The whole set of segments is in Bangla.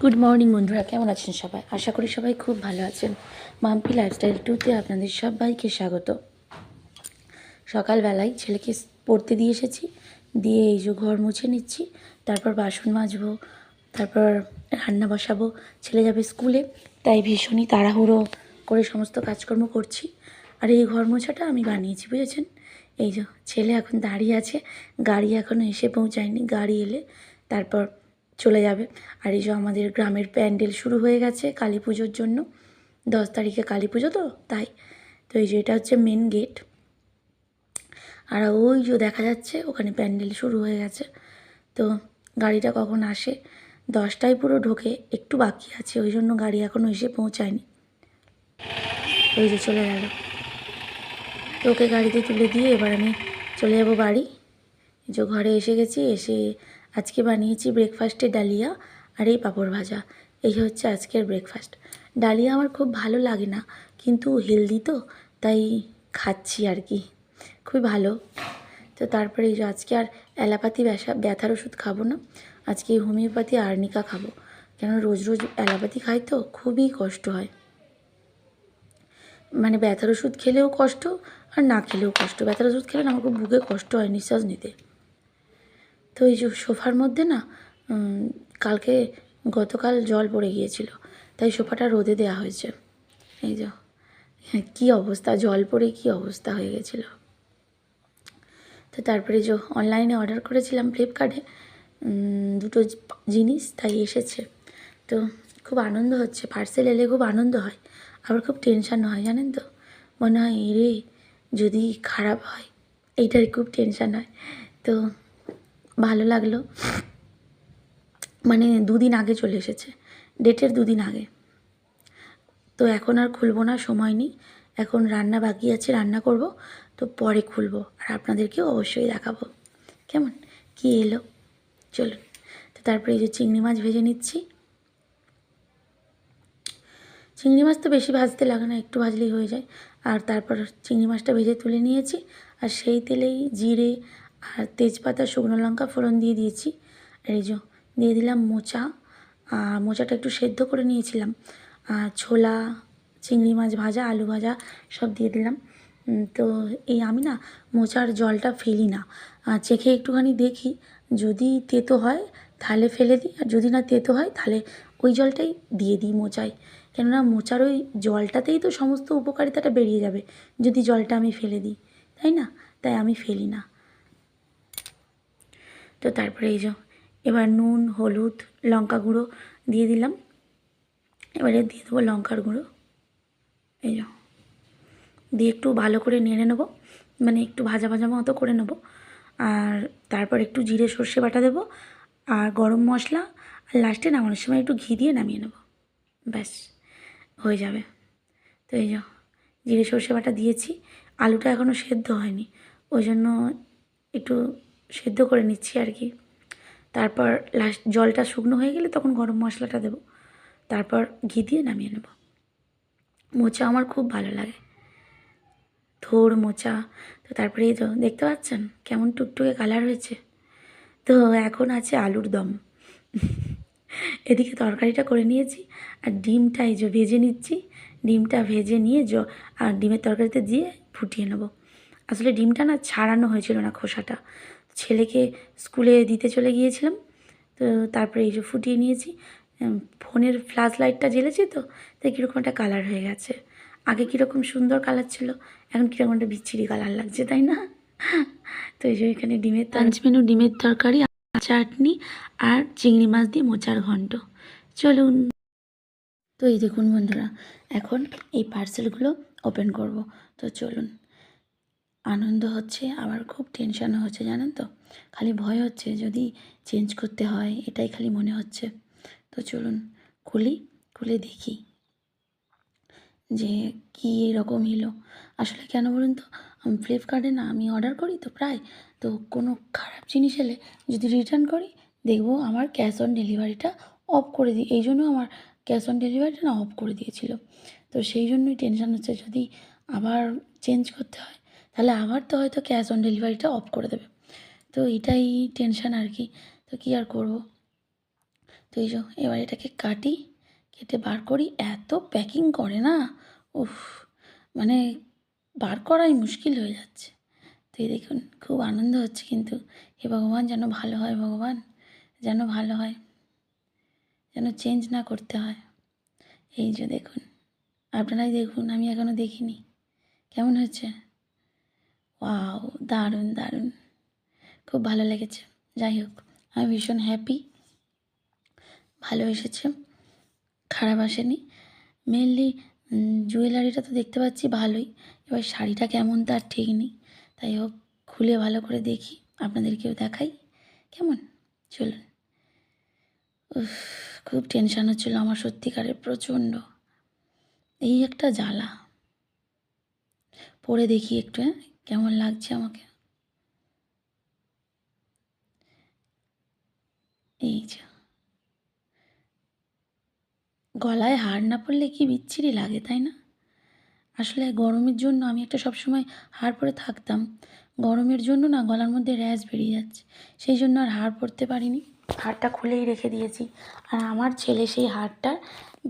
গুড মর্নিং বন্ধুরা, কেমন আছেন সবাই? আশা করি সবাই খুব ভালো আছেন। মাম্পি লাইফস্টাইল 2তে আপনাদের সবাইকে স্বাগত। সকালবেলায় ছেলেকে পড়তে দিয়ে এসেছি, দিয়ে এই যে ঘর মুছে নিচ্ছি, তারপর বাসন মাজবো, তারপর রান্না বসাবো। ছেলে যাবে স্কুলে, তাই ভীষণই তাড়াহুড়ো করে সমস্ত কাজকর্ম করছি। আর এই ঘর মোছাটা আমি বানিয়েছি, বুঝেছেন? এই যে ছেলে এখন দাঁড়িয়ে আছে, গাড়ি এখনও এসে পৌঁছায়নি, গাড়ি এলে তারপর চলে যাবে। আর এই যে আমাদের গ্রামের প্যান্ডেল শুরু হয়ে গেছে কালী পুজোর জন্য। 10 তারিখে কালী পুজো, তো তাই। তো এই যে এটা হচ্ছে মেন গেট, আর ওই যে দেখা যাচ্ছে ওখানে প্যান্ডেল শুরু হয়ে গেছে। তো গাড়িটা কখন আসে? 10টায় পুরো ঢোকে, একটু বাকি আছে, ওই জন্য গাড়ি এখনও এসে পৌঁছায়নি। ওই যে চলে গেল। তো ওকে গাড়িতে তুলে দিয়ে এবার আমি চলে যাব বাড়ি। যে ঘরে এসে গেছি, এসে আজকে বানিয়েছি ব্রেকফাস্টে ডালিয়া আর এই পাঁপড় ভাজা। এই হচ্ছে আজকের ব্রেকফাস্ট। ডালিয়া আমার খুব ভালো লাগে না, কিন্তু হেলদি তো, তাই খাচ্ছি আর কি, খুবই ভালো। তো তারপরে এই যে আজকে আর অ্যালোপ্যাথি ব্যথার ওষুধ খাবো না, আজকে হোমিওপ্যাথি আর্নিকা খাবো। কেন রোজ রোজ অ্যালোপ্যাথি খাই তো খুবই কষ্ট হয়, মানে ব্যথার ওষুধ খেলেও কষ্ট আর না খেলেও কষ্ট। ব্যথার ওষুধ খেলে না আমার খুব বুকে কষ্ট হয় নিঃশ্বাস নিতে। তো এই যে সোফার মধ্যে না কালকে গতকাল জল পড়ে গিয়েছিল, তাই সোফাটা রোদে দেওয়া হয়েছে। এই যে কী অবস্থা, জল পড়ে কী অবস্থা হয়ে গেছিলো। তো তারপরে যে অনলাইনে অর্ডার করেছিলাম ফ্লিপকার্টে দুটো জিনিস, তাই এসেছে। তো খুব আনন্দ হচ্ছে, পার্সেল এলে খুব আনন্দ হয়, আবার খুব টেনশানও হয়, জানেন তো। মনে হয় এরে যদি খারাপ হয়, এইটার খুব টেনশান হয়। তো ভালো লাগলো, মানে 2 দিন আগে চলে এসেছে, ডেটের 2 দিন আগে। তো এখন আর খুলবো না, সময় নেই, এখন রান্না বাকি আছে, রান্না করব, তো পরে খুলবো আর আপনাদেরকেও অবশ্যই দেখাবো কেমন কি এলো। চলুন। তো তারপরে এই যে চিংড়ি মাছ ভেজে নিচ্ছি। চিংড়ি মাছ তো বেশি ভাজতে লাগে না, একটু ভাজলেই হয়ে যায়। আর তারপর চিংড়ি মাছটা ভেজে তুলে নিয়েছি, আর সেই তেলেই জিরে আর তেজপাতা শুকনো লঙ্কা ফোড়ন দিয়ে দিয়েছি। আর এই যে দিয়ে দিলাম মোচা, আর মোচাটা একটু সেদ্ধ করে নিয়েছিলাম, আর ছোলা, চিংড়ি মাছ ভাজা, আলু ভাজা সব দিয়ে দিলাম। তো এই আমি না মোচার জলটা ফেলি না, চেখে একটুখানি দেখি, যদি তেতো হয় তাহলে ফেলে দিই, আর যদি না তেতো হয় তাহলে ওই জলটাই দিয়ে দিই মোচায়। কেননা মোচার ওই জলটাতেই তো সমস্ত উপকারিতাটা বেরিয়ে যাবে যদি জলটা আমি ফেলে দিই, তাই না? তাই আমি ফেলি না। তো তারপরে এই যে এবার নুন, হলুদ, লঙ্কা গুঁড়ো দিয়ে দিলাম, এবারে দিয়ে দেবো লঙ্কার গুঁড়ো। এই যে দিয়ে একটু ভালো করে নেড়ে নেবো, মানে একটু ভাজা ভাজা মতো করে নেবো। আর তারপর একটু জিরে সর্ষে বাটা দেবো, আর গরম মশলা, আর লাস্টে নামানোর সময় একটু ঘি দিয়ে নামিয়ে নেবো, ব্যাস হয়ে যাবে। তো এই যে জিরে সর্ষে বাটা দিয়েছি, আলুটা এখনও সেদ্ধ হয়নি, ওই জন্য একটু সেদ্ধ করে নিচ্ছি আর কি। তারপর লাস্ট জলটা শুকনো হয়ে গেলে তখন গরম মশলাটা দেবো, তারপর ঘি দিয়ে নামিয়ে নেব। মোচা আমার খুব ভালো লাগে, থোড় মোচা। তো তারপরে এই তো দেখতে পাচ্ছেন কেমন টুকটুকে কালার হয়েছে। তো এখন আছে আলুর দম। এদিকে তরকারিটা করে নিয়েছি, আর ডিমটা এই যে ভেজে নিচ্ছি। ডিমটা ভেজে নিয়ে আর ডিমের তরকারিতে দিয়ে ফুটিয়ে নেব। আসলে ডিমটা না ছাড়ানো হয়েছিল না খোসাটা, ছেলেকে স্কুলে দিতে চলে গিয়েছিলাম, তো তারপরে এই যে ফুটিয়ে নিয়েছি। ফোনের ফ্ল্যাশ লাইটটা জ্বেলেছি, তো তাই কীরকম একটা কালার হয়ে গেছে। আগে কীরকম সুন্দর কালার ছিল, এখন কীরকম একটা বিচ্ছিরি কালার লাগছে, তাই না? তো এই যে এখানে ডিমের লাঞ্চ মেনু, ডিমের তরকারি, চাটনি আর চিংড়ি মাছ দিয়ে মোচার ঘন্ট। চলুন। তো এই দেখুন বন্ধুরা, এখন এই পার্সেলগুলো ওপেন করব। তো চলুন। আনন্দ হচ্ছে, আবার খুব টেনশানও হচ্ছে, জানেন তো। খালি ভয় হচ্ছে যদি চেঞ্জ করতে হয়, এটাই খালি মনে হচ্ছে। তো চলুন খুলে দেখি যে কী এরকম এলো। আসলে কেন বলুন তো, ফ্লিপকার্টে না আমি অর্ডার করি তো প্রায়, তো কোনো খারাপ জিনিস এলে যদি রিটার্ন করি, দেখবো আমার ক্যাশ অন ডেলিভারিটা অফ করে দিই। এই জন্য আমার ক্যাশ অন ডেলিভারিটা না অফ করে দিয়েছিল। তো সেই জন্যই টেনশান হচ্ছে, যদি আবার চেঞ্জ করতে হয় তাহলে আবার তো হয়তো ক্যাশ অন ডেলিভারিটা অফ করে দেবে। তো এটাই টেনশান আর কি। তো কী আর করবো। তো এই যে এবার এটাকে কাটি, কেটে বার করি। এত প্যাকিং করে না, উফ, মানে বার করাই মুশকিল হয়ে যাচ্ছে। তো এই দেখুন খুব আনন্দ হচ্ছে, কিন্তু হে ভগবান যেন ভালো হয়, ভগবান যেন ভালো হয়, যেন চেঞ্জ না করতে হয়। এই যে দেখুন, আপনারাই দেখুন, আমি এখনও দেখিনি কেমন হয়েছে। ওয়াও, দারুণ দারুণ, খুব ভালো লেগেছে। যাই হোক, আমি ভীষণ হ্যাপি, ভালো এসেছে, খারাপ আসেনি। মেনলি জুয়েলারিটা তো দেখতে পাচ্ছি ভালোই, এবার শাড়িটা কেমন তার ঠিক নেই। তাই হোক, খুলে ভালো করে দেখি, আপনাদেরকেও দেখাই কেমন। চলুন। উফ, খুব টেনশান হচ্ছিলো আমার, সত্যিকারের প্রচণ্ড। এই একটা জ্বালা। পরে দেখি একটু, হ্যাঁ কেমন লাগছে আমাকে। এই যে গলায় হার না পরলে কি বিচ্ছিরি লাগে, তাই না? আসলে গরমের জন্য আমি একটা সবসময় হার পরে থাকতাম, গরমের জন্য না গলার মধ্যে র্যাশ বেরিয়ে যাচ্ছে, সেই জন্য আর হার পরতে পারিনি, হারটা খুলেই রেখে দিয়েছি। আর আমার ছেলে সেই হারটার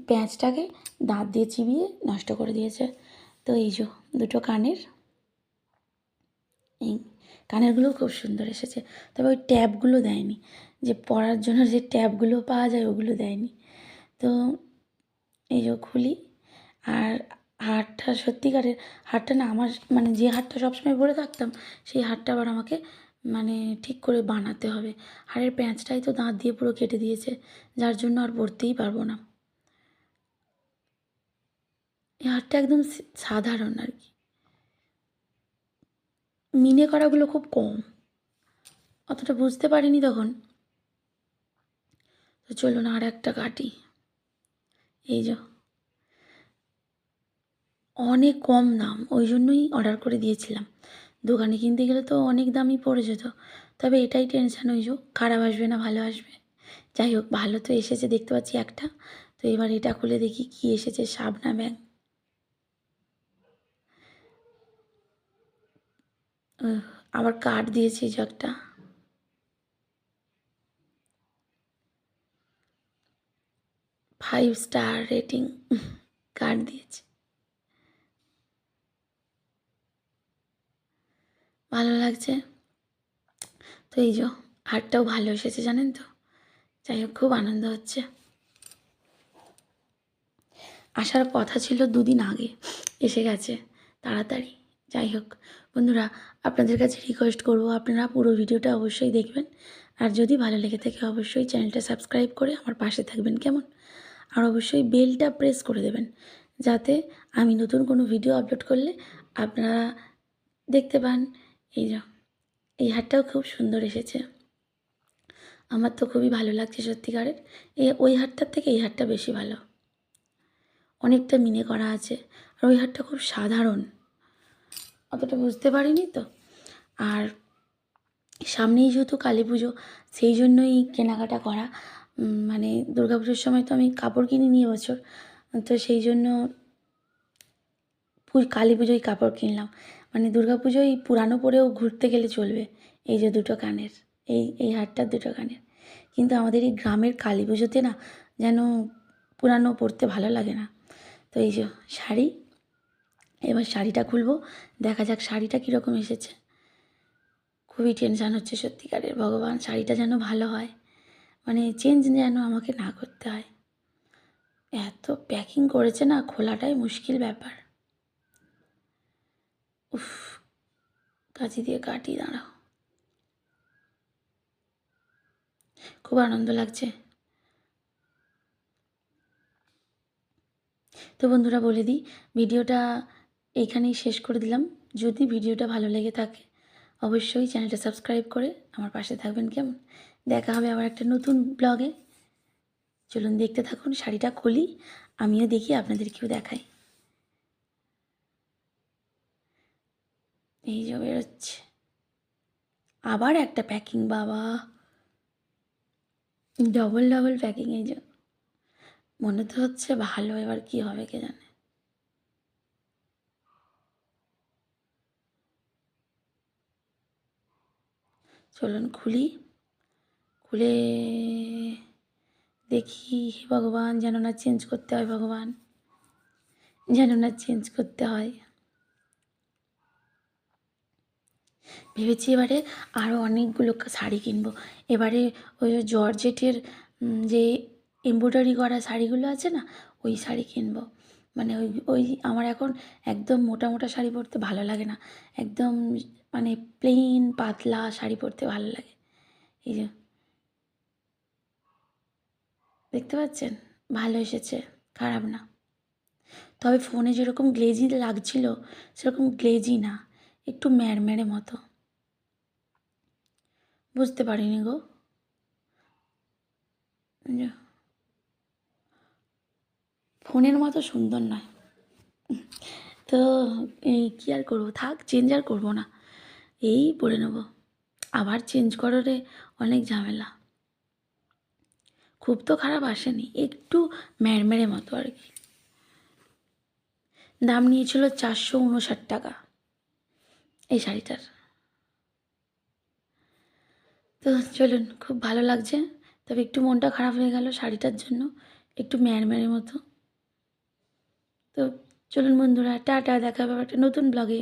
প্যাঁচটাকে দাঁত দিয়ে চিবিয়ে নষ্ট করে দিয়েছে। তো এই যে দুটো কানের, এই কানেরগুলো খুব সুন্দর এসেছে, তবে ওই ট্যাবগুলো দেয়নি, যে পরার জন্য যে ট্যাবগুলো পাওয়া যায় ওগুলো দেয়নি। তো এই যে খুলি, আর হারটা সত্যিকারের, হারটা না আমার, মানে যে হারটা সবসময় পরে থাকতাম সেই হারটা আবার আমাকে মানে ঠিক করে বানাতে হবে। হারের প্যাঁচটাই তো দাঁত দিয়ে পুরো কেটে দিয়েছে, যার জন্য আর পরতেই পারবো না। এই হারটা একদম সাধারণ আর কি, মিনে করাগুলো খুব কম, অতটা বুঝতে পারিনি তখন। তো চলুন আর একটা কাটি। এই যে অনেক কম দাম, ওই জন্যই অর্ডার করে দিয়েছিলাম। দোকানে কিনতে গেলে তো অনেক দামই পড়ে যেত। তবে এটাই টেনশান, ওই যে খারাপ আসবে না ভালো আসবে। যাই হোক, ভালো তো এসেছে দেখতে পাচ্ছি একটা। তো এবার এটা খুলে দেখি কি এসেছে, শাবনা ব্যাগ। আবার কার্ড দিয়েছে এই যে একটা, 5 স্টার রেটিং কার্ড দিয়েছে, ভালো লাগছে। তো এই যে হারটাও ভালো এসেছে জানেন তো। যাই হোক, খুব আনন্দ হচ্ছে। আসার কথা ছিল 2 দিন আগে, এসে গেছে তাড়াতাড়ি। যাই হোক বন্ধুরা, আপনাদের কাছে রিকোয়েস্ট করবো আপনারা পুরো ভিডিওটা অবশ্যই দেখবেন, আর যদি ভালো লেগে থাকে অবশ্যই চ্যানেলটা সাবস্ক্রাইব করে আমার পাশে থাকবেন কেমন। আর অবশ্যই বেলটা প্রেস করে দেবেন, যাতে আমি নতুন কোনো ভিডিও আপলোড করলে আপনারা দেখতে পান। এই যে এই হারটাও খুব সুন্দর এসেছে, আমার তো খুবই ভালো লাগছে সত্যিকারের। ওই হারটার থেকে এই হারটা বেশি ভালো, অনেকটা মিনে করা আছে, আর ওই হারটা খুব সাধারণ, অতটা বুঝতে পারিনি তো। আর সামনেই যেহেতু কালী পুজো, সেই জন্যই কেনাকাটা করা। মানে দুর্গা পুজোর সময় তো আমি কাপড় কিনিনি এবছর, তো সেই জন্য কালী পুজোয় কাপড় কিনলাম। মানে দুর্গা পুজোয় পুরানো পরেও ঘুরতে গেলে চলবে। এই যে দুটো কানের, এই হারটার দুটো কানের। কিন্তু আমাদের এই গ্রামের কালী পুজোতে না যেন পুরানো পরতে ভালো লাগে না। তো এই যে শাড়ি, এবার শাড়িটা খুলবো, দেখা যাক শাড়িটা কীরকম এসেছে। খুবই টেনশান হচ্ছে সত্যিকারের, ভগবান শাড়িটা যেন ভালো হয়, মানে চেঞ্জ যেন আমাকে না করতে হয়। এত প্যাকিং করেছে না, খোলাটাই মুশকিল ব্যাপার। উফ, কাঁচি দিয়ে কাটি, দাঁড়াও। খুব আনন্দ লাগছে। তো বন্ধুরা বলে দিই, ভিডিওটা এইখানেই শেষ করে দিলাম। যদি ভিডিওটা ভালো লেগে থাকে অবশ্যই চ্যানেলটা সাবস্ক্রাইব করে আমার পাশে থাকবেন কেমন। দেখা হবে আবার একটা নতুন ব্লগে। চলুন দেখতে থাকুন, শাড়িটা খুলি, আমিও দেখি আপনাদেরকেও দেখাই। এই যে বেরোচ্ছে আবার একটা প্যাকিং, বাবা ডবল ডবল প্যাকিং। এই যে মনে তো হচ্ছে ভালো, এবার কি হবে কে জানে। চলুন খুলি, খুলে দেখি হে ভগবান, যেন না চেঞ্জ করতে হয়, ভগবান যেন না চেঞ্জ করতে হয়। ভেবেছি এবারে আরও অনেকগুলো শাড়ি কিনবো। এবারে ওই জর্জেটের যে এমব্রয়ডারি করা শাড়িগুলো আছে না, ওই শাড়ি কিনবো। মানে ওই ওই আমার এখন একদম মোটা মোটা শাড়ি পরতে ভালো লাগে না, একদম মানে প্লেন পাতলা শাড়ি পরতে ভালো লাগে। এই যে দেখতে পাচ্ছেন, ভালো এসেছে, খারাপ না। তবে ফোনে যেরকম গ্লেজি লাগছিল সেরকম গ্লেজি না, একটু ম্যাড়ম্যাড়ে মতো। বুঝতে পারিনি গো। যে ফোনের মতো সুন্দর নয়। তো এই কী আর করবো, থাক, চেঞ্জ আর করবো না, এই পরে নেবো। আবার চেঞ্জ করারে অনেক ঝামেলা। খুব তো খারাপ আসেনি, একটু ম্যাড়মেড়ে মতো আর কি। দাম নিয়েছিল 459 টাকা এই শাড়িটার। তো চলুন, খুব ভালো লাগছে, তবে একটু মনটা খারাপ হয়ে গেল শাড়িটার জন্য, একটু ম্যাড়মেড়ে মতো। তো চলুন বন্ধুরা, টাটা, দেখা হবে একটা নতুন ব্লগে।